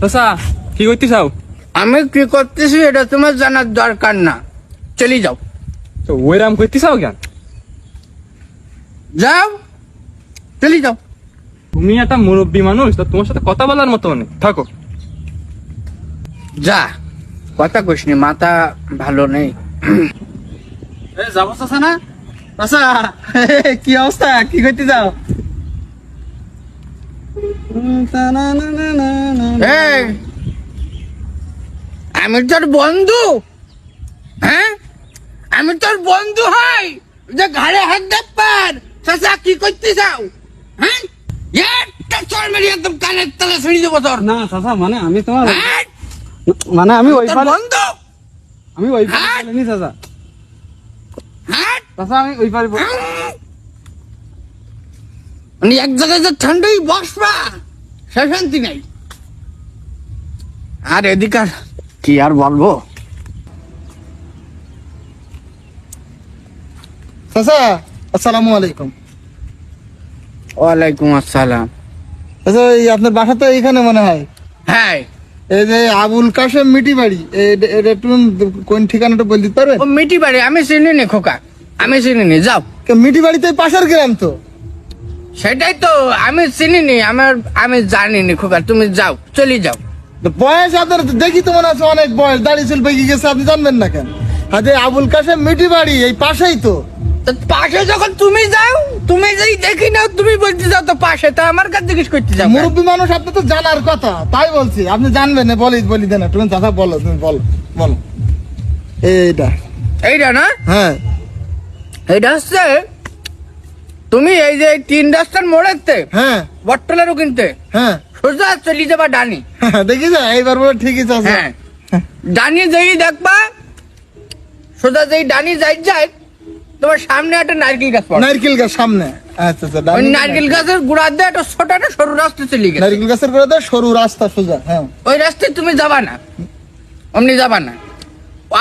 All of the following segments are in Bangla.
চাচা কি করতে চাও? আমি কি করতেছি এটা তোমার জানার দরকার না, চলে যাও। তো ওইরাম করতে চাও কেন? যাও, চলে যাও। তুমি একটা মুরব্বী মানুষ, তো তোমার সাথে কথা বলার মতো নেই, থাকো। যা, কথা কইসনি, মাথা ভালো নেই। যাবো চাচা না? চাচা কি অবস্থা, কি করতে যাও? এই, আমি তোর বন্ধু, হ্যাঁ আমি তোর বন্ধু হই যে ঘাড়ে হাত দেবার। চাচা কি করতে চাও? হ্যাঁ একটা চড় মেরে একদম কানের তলে ছিঁড়ে দেবো তোর। না চাচা, মানে আমি তোমার হ্যাঁ, মানে আমি ওই তোর বন্ধু। আমি ওই হ্যাঁ? বলিনি চাচা। হ্যাঁ, চাচা আমি ওই পারি মানে এক জায়গায় যে ঠান্ডাই বসবা, সে শান্তি নাই। আর এদিকার কি আর বলবো। চাচা আসসালামু আলাইকুম। ওয়ালাইকুম আসসালাম। আচ্ছা, এই আপনার বাসা তো এইখানে মনে হয়। হ্যাঁ, এই যে আবুল কাশেম মিটি বাড়ি, এটা একটু কোন ঠিকানাটা বলে দিতে পারবেন? ও মিটি বাড়ি আমি চিনি নি খোকা, আমি চিনি নি, যাও। মিটি বাড়িতে পাশের গ্রাম তো। সেটাই তো আমি চিনি নি, আমি জানি নি খোকা, তুমি যাও, চলে যাও। তো বয়স আপনার তো দেখি তো মনে আছে অনেক বয়স, দাড়ি চুল পেকে গেছে, আপনি জানবেন না কেন? আরে আবুল কাশেম মিটি বাড়ি এই পাশেই তো। তো পাশে যখন তুমি যাও, তুমি যেই দেখি নাও, তুমি বলতে যাও তো পাশে, তা আমার কাছে জিজ্ঞেস করতে যাও কেন? মুরব্বী মানুষ, আপনি তো জানার কথা, তাই বলছি আপনি জানবেন না। বলি দেন তুমি চাচা, বলো তুমি বলো। এইটা এইটা না, হ্যাঁ এইটা হচ্ছে তুমি এই যে 3 রাস্তার মোড়েতে হ্যাঁ বটতলারও কিনতে হ্যাঁ সোজা চলে যাবা ডানি। দেখি যা এইবার বলে ঠিকই চাচা। হ্যাঁ, ডানি যেই দেখবা, সোজা যেই ডানি যায় তোমার সামনে একটা নারকেল গাছ পড়ে। নারকেল গাছ সামনে। আচ্ছা আচ্ছা, ওই নারকেল গাছের গোড়া দিয়ে একটা ছোট একটা সরু রাস্তা চলে গেছে। নারকেল গাছের করে দেয় সরু রাস্তা সোজা। হ্যাঁ ওই রাস্তায় তুমি যাবা না, অমনি যাবা না,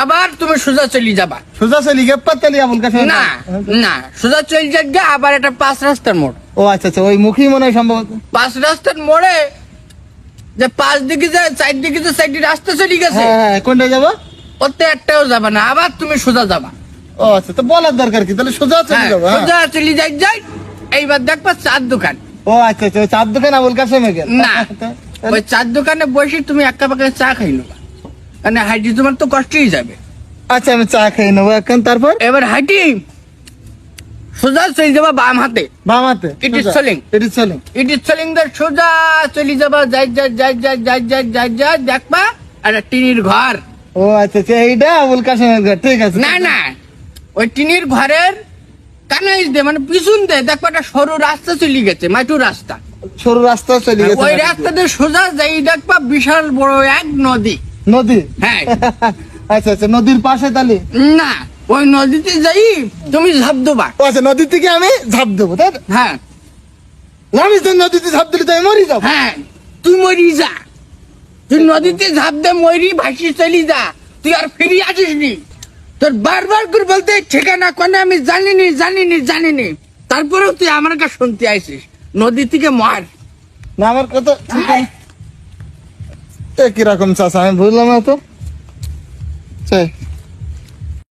আবার তুমি সোজা চলে যাবা। সোজা চলি গে পাতালি আবুল কাশেম। না না, সোজা চলে যাবে আবার একটা 5 রাস্তার মোড়। ও আচ্ছা আচ্ছা, ওই মুখী মনে হয় সম্ভবত। 5 রাস্তার মোড়ে যে 5 দিকে যে 4 দিকে যে 4টি রাস্তা চলে গেছে, হ্যাঁ হ্যাঁ, কোনটা যাবো? ওতে একটাও যাবা না, আবার তুমি সোজা যাবা। ও আচ্ছা, তো বলার দরকার কি, তাহলে সোজা চলে হ্যাঁ, যাবো। হ্যাঁ। সোজা চলে যাই এইবার দেখবা চার দোকান। ও আচ্ছা আচ্ছা, ওই চার দোকান আবুল কাশেমে গেল না, ওই চার দোকানে বসে তুমি একটা পাকে চা খাই নেবা, মানে হাইটি তোমার তো কষ্টই যাবে। আচ্ছা, আমি চা খেয়ে নেবো এখন। তারপর এবার হাইটি সোজা চলে যাবা বাম হাতে, বামাতে It is selling. It is selling. ইটি চলিংদের সোজা চলে যাবা, যাই দেখবা একটা টিনির ঘর। ও আচ্ছা আচ্ছা, এইটা আবুল কাশেমের ঘর, ঠিক আছে। না না, ওই টিনির ঘরের কানাইজ দে মানে পিছন দে দেখবা একটা সরু রাস্তা চলে গেছে, মাটির রাস্তা। সরু রাস্তা চলে গেছে। ওই রাস্তা দিয়ে সোজা যাই দেখবা বিশাল বড় এক নদী। নদী। হ্যাঁ, আচ্ছা আচ্ছা, নদীর পাশে তালি। না ওই নদীতে যাই তুমি ঝাঁপ দেবা। ও আচ্ছা, নদীর থেকে আমি ঝাঁপ দেবো, তাই তো? হ্যাঁ জানিস তো নদীতে ঝাঁপ দিলে তো আমি মরি যাবো। হ্যাঁ, তুই মরি যা, তুই নদীতে ঝাঁপ দে, মরি ভাসি চলি যা, তুই আর ফিরে আসিস নি। তোর বারবার করে বলতে ঠিকানা কোনে আমি জানিনি, তারপরেও তুই আমার কাছে শুনতে আইসিস নদী থেকে মার। না, আমার কথা ঠিক আছে। কিরকম চাষা আমি বুঝলাম না তো।